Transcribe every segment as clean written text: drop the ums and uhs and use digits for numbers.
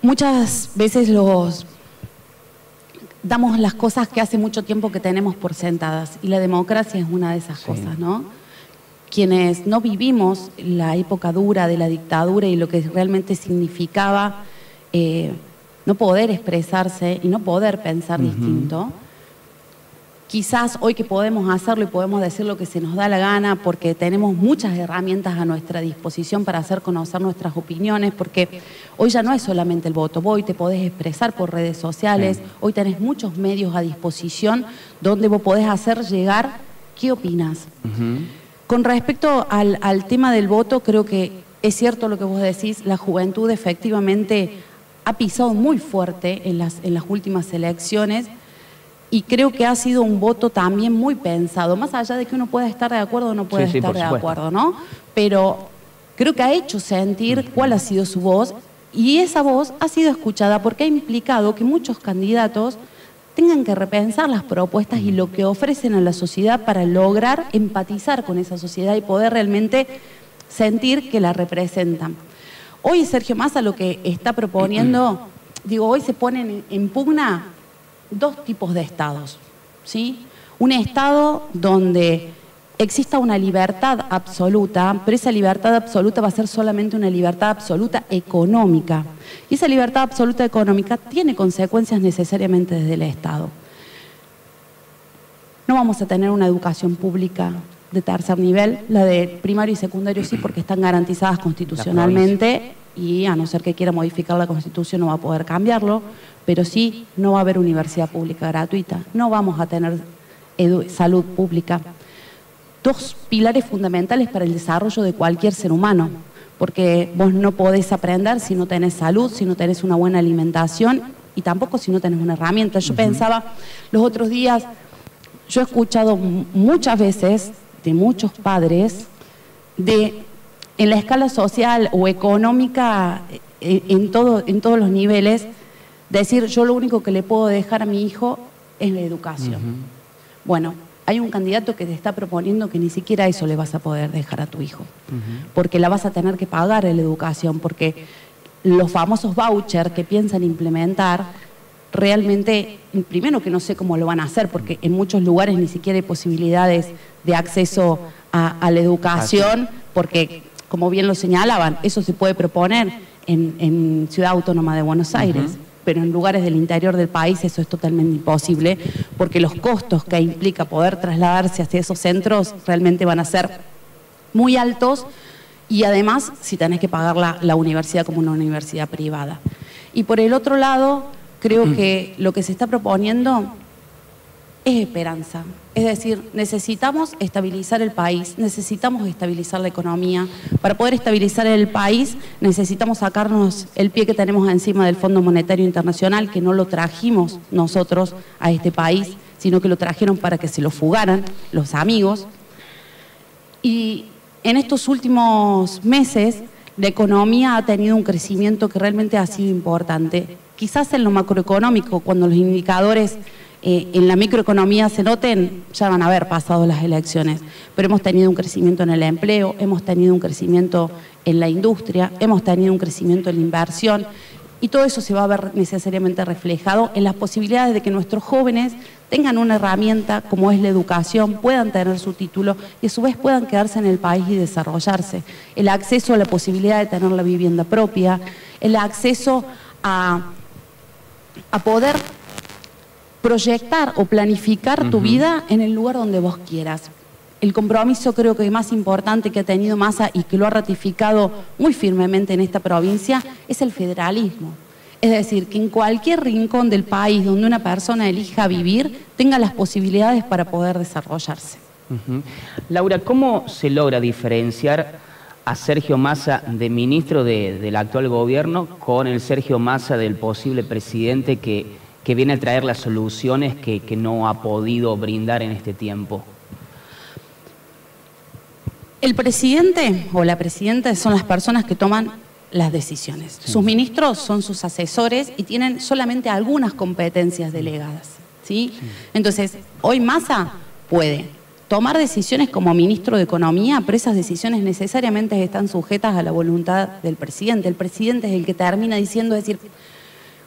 Muchas veces damos las cosas que hace mucho tiempo que tenemos por sentadas, y la democracia es una de esas cosas, ¿no? Quienes no vivimos la época dura de la dictadura y lo que realmente significaba no poder expresarse y no poder pensar distinto, quizás hoy que podemos hacerlo y podemos decir lo que se nos da la gana porque tenemos muchas herramientas a nuestra disposición para hacer conocer nuestras opiniones, porque hoy ya no es solamente el voto, vos hoy te podés expresar por redes sociales, hoy tenés muchos medios a disposición donde vos podés hacer llegar qué opinás. Con respecto al tema del voto, creo que es cierto lo que vos decís, la juventud efectivamente ha pisado muy fuerte en las últimas elecciones. Y creo que ha sido un voto también muy pensado, más allá de que uno pueda estar de acuerdo o no pueda estar de acuerdo, ¿no? Pero creo que ha hecho sentir cuál ha sido su voz, y esa voz ha sido escuchada porque ha implicado que muchos candidatos tengan que repensar las propuestas y lo que ofrecen a la sociedad para lograr empatizar con esa sociedad y poder realmente sentir que la representan. Hoy Sergio Massa lo que está proponiendo, digo, hoy se ponen en pugna dos tipos de estados, ¿sí? Un estado donde exista una libertad absoluta, pero esa libertad absoluta va a ser solamente una libertad absoluta económica. Y esa libertad absoluta económica tiene consecuencias necesariamente desde el Estado. No vamos a tener una educación pública de tercer nivel, la de primario y secundario sí, porque están garantizadas constitucionalmente y a no ser que quiera modificar la Constitución no va a poder cambiarlo, pero sí no va a haber universidad pública gratuita, no vamos a tener salud pública. Dos pilares fundamentales para el desarrollo de cualquier ser humano, porque vos no podés aprender si no tenés salud, si no tenés una buena alimentación y tampoco si no tenés una herramienta. Yo pensaba los otros días, yo he escuchado muchas veces de muchos padres en la escala social o económica, en todos los niveles, decir yo lo único que le puedo dejar a mi hijo es la educación. Bueno, hay un candidato que te está proponiendo que ni siquiera eso le vas a poder dejar a tu hijo, porque la vas a tener que pagar en la educación, porque los famosos vouchers que piensan implementar, realmente, primero que no sé cómo lo van a hacer, porque en muchos lugares ni siquiera hay posibilidades de acceso a la educación, porque, como bien lo señalaban, eso se puede proponer en Ciudad Autónoma de Buenos Aires, pero en lugares del interior del país eso es totalmente imposible, porque los costos que implica poder trasladarse hacia esos centros realmente van a ser muy altos, y además si tenés que pagar la universidad como una universidad privada. Y por el otro lado, creo que lo que se está proponiendo es esperanza. Es decir, necesitamos estabilizar el país, necesitamos estabilizar la economía. Para poder estabilizar el país necesitamos sacarnos el pie que tenemos encima del Fondo Monetario Internacional, que no lo trajimos nosotros a este país, sino que lo trajeron para que se lo fugaran los amigos. Y en estos últimos meses la economía ha tenido un crecimiento que realmente ha sido importante. Quizás en lo macroeconómico, cuando los indicadores en la microeconomía se noten, ya van a haber pasado las elecciones, pero hemos tenido un crecimiento en el empleo, hemos tenido un crecimiento en la industria, hemos tenido un crecimiento en la inversión, y todo eso se va a ver necesariamente reflejado en las posibilidades de que nuestros jóvenes tengan una herramienta como es la educación, puedan tener su título y a su vez puedan quedarse en el país y desarrollarse. El acceso a la posibilidad de tener la vivienda propia, el acceso a poder proyectar o planificar tu vida en el lugar donde vos quieras. El compromiso creo que más importante que ha tenido Massa y que lo ha ratificado muy firmemente en esta provincia es el federalismo. Es decir, que en cualquier rincón del país donde una persona elija vivir, tenga las posibilidades para poder desarrollarse. Laura, ¿cómo se logra diferenciar a Sergio Massa de ministro del actual gobierno con el Sergio Massa del posible presidente que viene a traer las soluciones que no ha podido brindar en este tiempo? El presidente o la presidenta son las personas que toman las decisiones. Sus ministros son sus asesores y tienen solamente algunas competencias delegadas, ¿sí? Entonces, hoy Massa puede tomar decisiones como ministro de Economía, pero esas decisiones necesariamente están sujetas a la voluntad del presidente. El presidente es el que termina diciendo, es decir,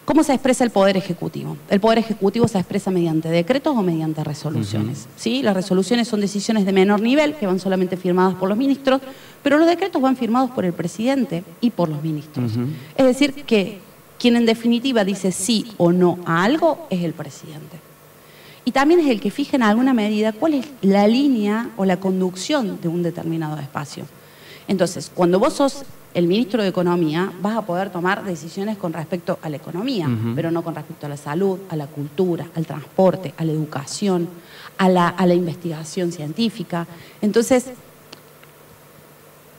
¿cómo se expresa el Poder Ejecutivo? El Poder Ejecutivo se expresa mediante decretos o mediante resoluciones. ¿Sí? Las resoluciones son decisiones de menor nivel, que van solamente firmadas por los ministros, pero los decretos van firmados por el presidente y por los ministros. Es decir, que quien en definitiva dice sí o no a algo es el presidente. Y también es el que fija en alguna medida cuál es la línea o la conducción de un determinado espacio. Entonces, cuando vos sos el ministro de Economía, vas a poder tomar decisiones con respecto a la economía, pero no con respecto a la salud, a la cultura, al transporte, a la educación, a la investigación científica. Entonces,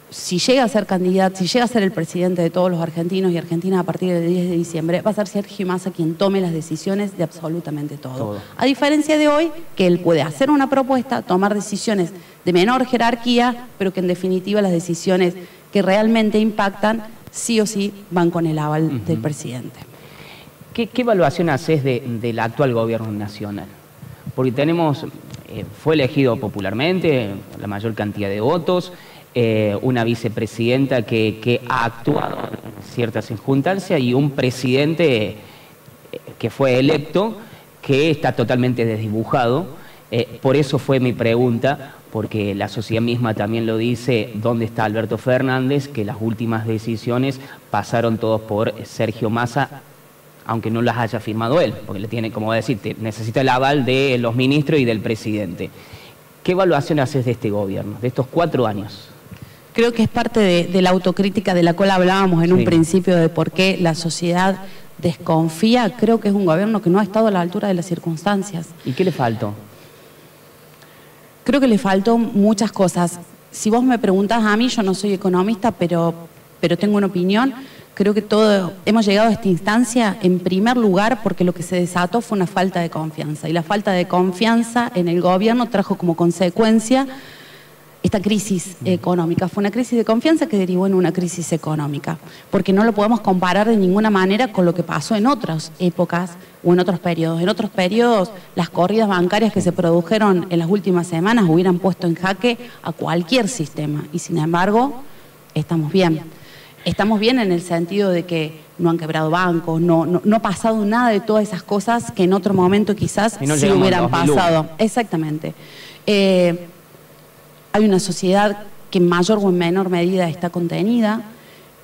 si llega a ser candidato, si llega a ser el presidente de todos los argentinos y argentinas a partir del 10 de diciembre, va a ser Sergio Massa quien tome las decisiones de absolutamente todo. A diferencia de hoy, que él puede hacer una propuesta, tomar decisiones de menor jerarquía, pero que en definitiva las decisiones que realmente impactan, sí o sí van con el aval del presidente. ¿Qué evaluación haces del actual gobierno nacional? Porque tenemos, fue elegido popularmente, la mayor cantidad de votos, una vicepresidenta que ha actuado en ciertas circunstancias y un presidente que fue electo que está totalmente desdibujado. Por eso fue mi pregunta, porque la sociedad misma también lo dice, ¿dónde está Alberto Fernández? Que las últimas decisiones pasaron todos por Sergio Massa, aunque no las haya firmado él, porque le tiene, como decirte, necesita el aval de los ministros y del presidente. ¿Qué evaluación haces de este gobierno, de estos 4 años? Creo que es parte de la autocrítica de la cual hablábamos en un principio de por qué la sociedad desconfía. Creo que es un gobierno que no ha estado a la altura de las circunstancias. ¿Y qué le faltó? Creo que le faltó muchas cosas. Si vos me preguntás a mí, yo no soy economista, pero tengo una opinión. Creo que hemos llegado a esta instancia en primer lugar porque lo que se desató fue una falta de confianza. Y la falta de confianza en el gobierno trajo como consecuencia esta crisis económica. Fue una crisis de confianza que derivó en una crisis económica, porque no lo podemos comparar de ninguna manera con lo que pasó en otras épocas o en otros periodos. En otros periodos, las corridas bancarias que se produjeron en las últimas semanas hubieran puesto en jaque a cualquier sistema, y sin embargo, estamos bien. Estamos bien en el sentido de que no han quebrado bancos, no ha pasado nada de todas esas cosas que en otro momento quizás sí hubieran pasado. Exactamente. Hay una sociedad que en mayor o en menor medida está contenida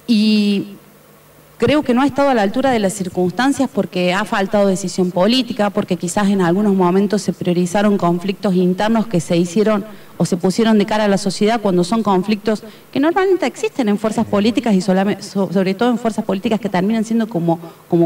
y creo que no ha estado a la altura de las circunstancias porque ha faltado decisión política, porque quizás en algunos momentos se priorizaron conflictos internos que se hicieron o se pusieron de cara a la sociedad cuando son conflictos que normalmente existen en fuerzas políticas y sobre todo en fuerzas políticas que terminan siendo como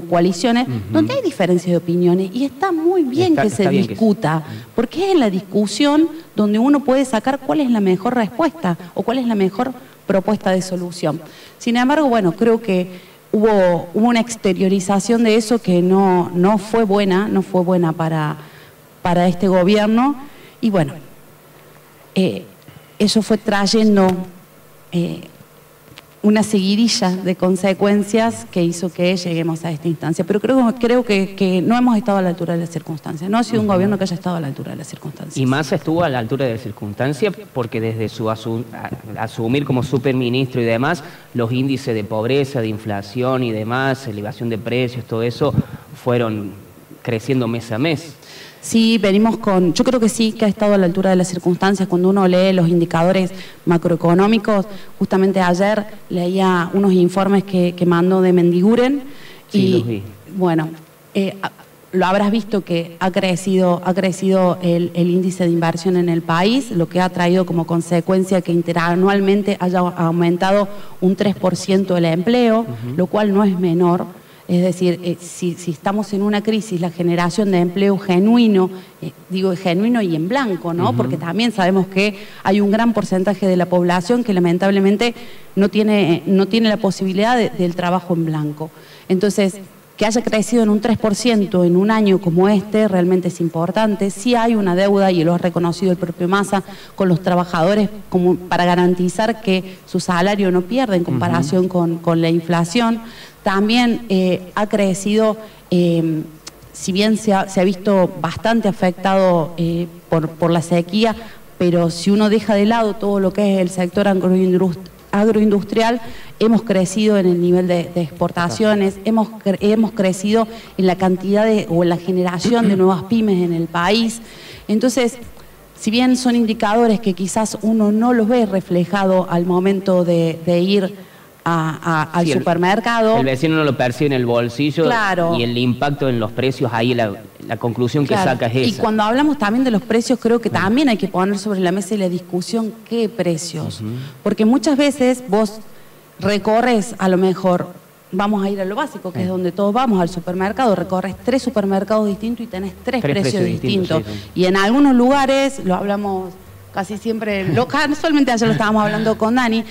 coaliciones, donde hay diferencias de opiniones y está muy bien que se discuta, porque es en la discusión donde uno puede sacar cuál es la mejor respuesta o cuál es la mejor propuesta de solución. Sin embargo, bueno, creo que hubo una exteriorización de eso que no fue buena para este gobierno y bueno, eso fue trayendo una seguidilla de consecuencias que hizo que lleguemos a esta instancia. Pero creo que no hemos estado a la altura de las circunstancias. No ha sido un gobierno que haya estado a la altura de las circunstancias. Y Massa estuvo a la altura de las circunstancias porque desde su asumir como superministro y demás, los índices de pobreza, de inflación y demás, elevación de precios, todo eso, fueron creciendo mes a mes. Sí, yo creo que sí, que ha estado a la altura de las circunstancias. Cuando uno lee los indicadores macroeconómicos, justamente ayer leía unos informes que mandó de Mendiguren y los vi. Bueno, lo habrás visto que ha crecido el índice de inversión en el país, lo que ha traído como consecuencia que interanualmente haya aumentado un 3% el empleo, lo cual no es menor. Es decir, si estamos en una crisis, la generación de empleo genuino, digo genuino y en blanco, ¿no? Porque también sabemos que hay un gran porcentaje de la población que lamentablemente no tiene la posibilidad del trabajo en blanco. Entonces, que haya crecido en un 3% en un año como este realmente es importante. Sí hay una deuda, y lo ha reconocido el propio Massa, con los trabajadores como para garantizar que su salario no pierda en comparación con la inflación. También ha crecido, si bien se ha visto bastante afectado por la sequía, pero si uno deja de lado todo lo que es el sector agroindustrial, hemos crecido en el nivel de exportaciones, hemos crecido en la cantidad o en la generación de nuevas pymes en el país. Entonces, si bien son indicadores que quizás uno no los ve reflejado al momento de ir al supermercado. El vecino no lo percibe en el bolsillo, claro, y el impacto en los precios, ahí la conclusión que saca es esa. Y cuando hablamos también de los precios, creo que también hay que poner sobre la mesa la discusión qué precios. Porque muchas veces vos recorres, a lo mejor, vamos a ir a lo básico, que es donde todos vamos, al supermercado, recorres 3 supermercados distintos y tenés 3 precios distintos. Sí. Y en algunos lugares, lo hablamos casi siempre, solamente ayer lo estábamos hablando con Dani,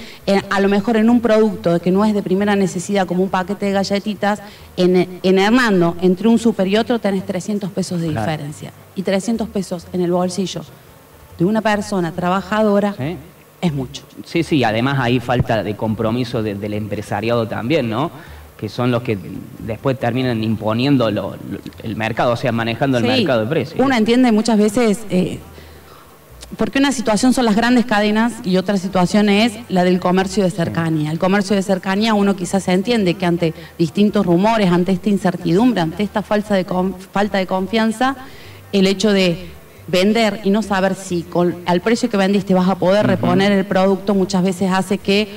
a lo mejor en un producto que no es de primera necesidad, como un paquete de galletitas, en Hernando, entre un super y otro tenés 300 pesos de diferencia. Y 300 pesos en el bolsillo de una persona trabajadora es mucho. Sí, sí, además hay falta de compromiso del empresariado también, ¿no? Que son los que después terminan imponiendo el mercado, o sea, manejando el mercado de precios. Uno entiende muchas veces... porque una situación son las grandes cadenas y otra situación es la del comercio de cercanía. El comercio de cercanía uno quizás se entiende que ante distintos rumores, ante esta incertidumbre, ante esta falta de confianza, el hecho de vender y no saber si al precio que vendiste vas a poder reponer el producto muchas veces hace que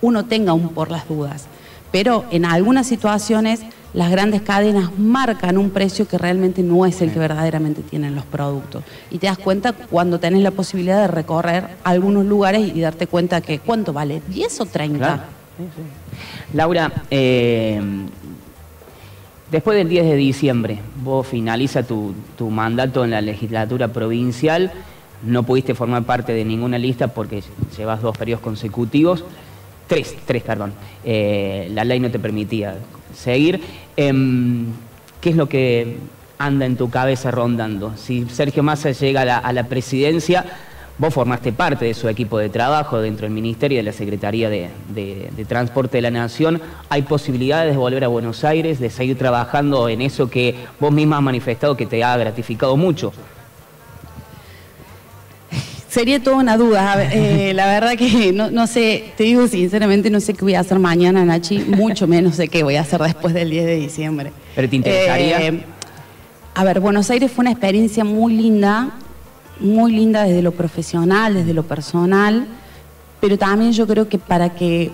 uno tenga un por las dudas. Pero en algunas situaciones las grandes cadenas marcan un precio que realmente no es el que verdaderamente tienen los productos. Y te das cuenta cuando tenés la posibilidad de recorrer algunos lugares y darte cuenta que ¿cuánto vale? ¿10 o 30? Claro. Sí, sí. Laura, después del 10 de diciembre, vos finaliza tu mandato en la legislatura provincial, no pudiste formar parte de ninguna lista porque llevas 2 periodos consecutivos, 3, perdón. La ley no te permitía seguir. ¿Qué es lo que anda en tu cabeza rondando? Si Sergio Massa llega a la presidencia, vos formaste parte de su equipo de trabajo dentro del Ministerio y de la Secretaría de Transporte de la Nación. ¿Hay posibilidades de volver a Buenos Aires, de seguir trabajando en eso que vos misma has manifestado que te ha gratificado mucho? Sería toda una duda. La verdad que no sé, te digo sinceramente, no sé qué voy a hacer mañana, Nachi, mucho menos sé qué voy a hacer después del 10 de diciembre. ¿Pero te interesaría? A ver, Buenos Aires fue una experiencia muy linda desde lo profesional, desde lo personal, pero también yo creo que para que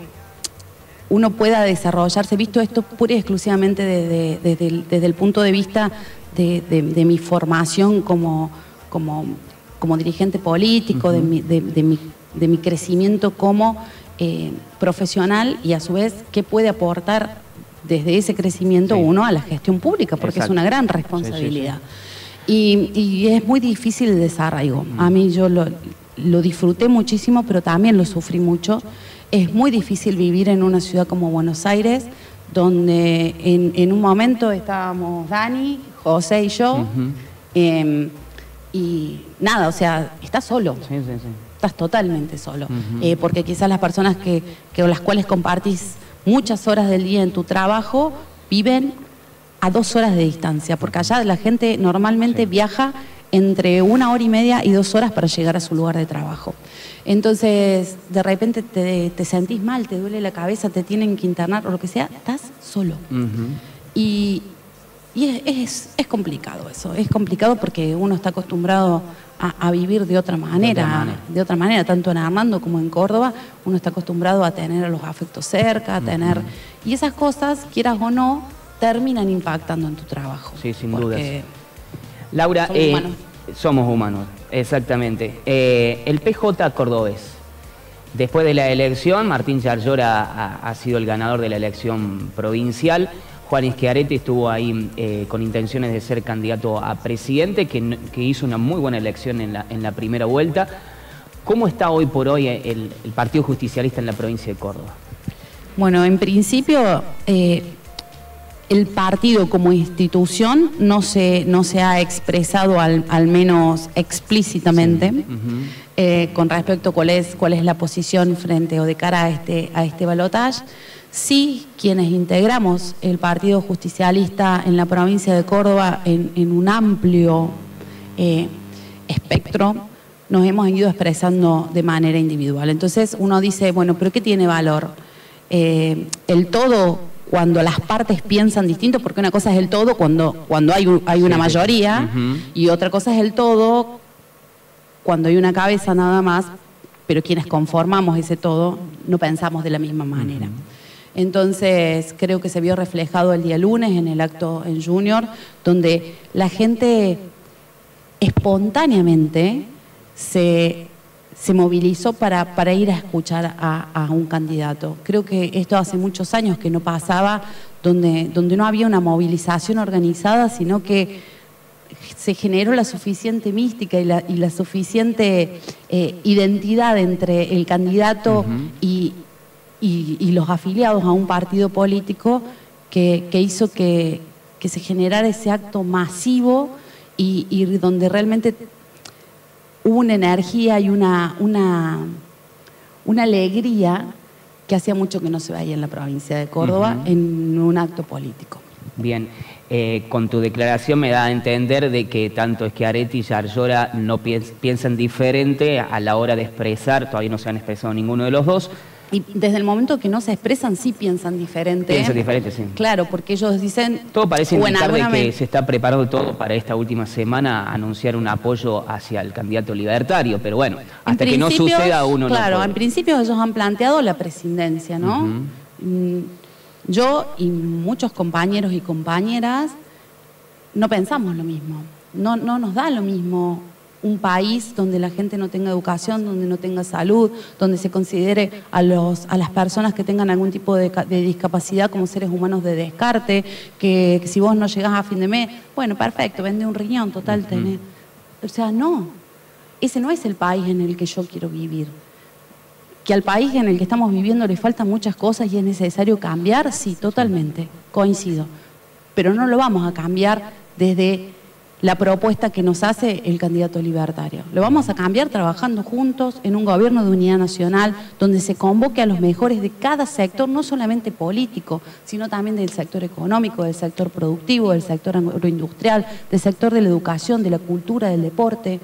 uno pueda desarrollarse, visto esto pura y exclusivamente desde el punto de vista de mi formación como dirigente político, de mi crecimiento como profesional y a su vez qué puede aportar desde ese crecimiento uno a la gestión pública, porque es una gran responsabilidad. Y es muy difícil el desarraigo. A mí yo lo disfruté muchísimo, pero también lo sufrí mucho. Es muy difícil vivir en una ciudad como Buenos Aires, donde en un momento estábamos Dani, José y yo, y nada, o sea, estás solo. Sí. Estás totalmente solo. Porque quizás las personas con las cuales compartís muchas horas del día en tu trabajo viven a 2 horas de distancia, porque allá la gente normalmente viaja entre 1 hora y media y 2 horas para llegar a su lugar de trabajo. Entonces, de repente te sentís mal, te duele la cabeza, te tienen que internar o lo que sea, estás solo. Y es complicado eso, es complicado porque uno está acostumbrado a vivir de otra manera, tanto en Hernando como en Córdoba, uno está acostumbrado a tener a los afectos cerca, a tener... Y esas cosas, quieras o no, terminan impactando en tu trabajo. Sí, sin dudas. Laura, somos humanos, exactamente. El PJ cordobés, después de la elección, Martín Yarlora ha sido el ganador de la elección provincial. Juan Schiaretti estuvo ahí con intenciones de ser candidato a presidente, que hizo una muy buena elección en la primera vuelta. ¿Cómo está hoy por hoy el Partido Justicialista en la provincia de Córdoba? Bueno, en principio, el partido como institución no se ha expresado al menos explícitamente con respecto a cuál es la posición frente o de cara a este balotaje. Sí, quienes integramos el Partido Justicialista en la provincia de Córdoba en un amplio espectro, nos hemos ido expresando de manera individual. Entonces uno dice, bueno, ¿pero qué tiene valor? El todo, cuando las partes piensan distinto, porque una cosa es el todo cuando hay una mayoría, y otra cosa es el todo cuando hay una cabeza nada más, pero quienes conformamos ese todo no pensamos de la misma manera. Entonces creo que se vio reflejado el día lunes en el acto en Junior, donde la gente espontáneamente se movilizó para ir a escuchar a un candidato. Creo que esto hace muchos años que no pasaba, donde no había una movilización organizada, sino que se generó la suficiente mística y la suficiente identidad entre el candidato y los afiliados a un partido político que hizo que se generara ese acto masivo y donde realmente hubo una energía y una alegría que hacía mucho que no se veía en la provincia de Córdoba en un acto político. Bien, con tu declaración me da a entender de que tanto Schiaretti y Yarlora no piensan diferente a la hora de expresar, todavía no se han expresado ninguno de los dos. Y desde el momento que no se expresan, sí piensan diferente. Piensan diferente, sí. Claro, porque ellos dicen... Todo parece indicar de que se está preparando todo para esta última semana anunciar un apoyo hacia el candidato libertario, pero bueno, hasta que no suceda uno no puede. Claro, en principio ellos han planteado la presidencia, ¿no? Yo y muchos compañeros y compañeras no pensamos lo mismo. No nos da lo mismo un país donde la gente no tenga educación, donde no tenga salud, donde se considere a las personas que tengan algún tipo de discapacidad como seres humanos de descarte, que si vos no llegás a fin de mes, bueno, perfecto, vende un riñón, total, tenés. O sea, no, ese no es el país en el que yo quiero vivir. Que al país en el que estamos viviendo le faltan muchas cosas y es necesario cambiar, sí, totalmente, coincido. Pero no lo vamos a cambiar desde la propuesta que nos hace el candidato libertario. Lo vamos a cambiar trabajando juntos en un gobierno de unidad nacional donde se convoque a los mejores de cada sector, no solamente político, sino también del sector económico, del sector productivo, del sector agroindustrial, del sector de la educación, de la cultura, del deporte.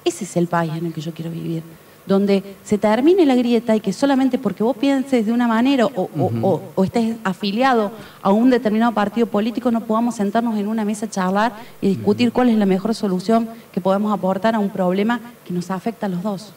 Ese es el país en el que yo quiero vivir, donde se termine la grieta y que solamente porque vos pienses de una manera o estés afiliado a un determinado partido político no podamos sentarnos en una mesa a charlar y discutir cuál es la mejor solución que podemos aportar a un problema que nos afecta a los dos.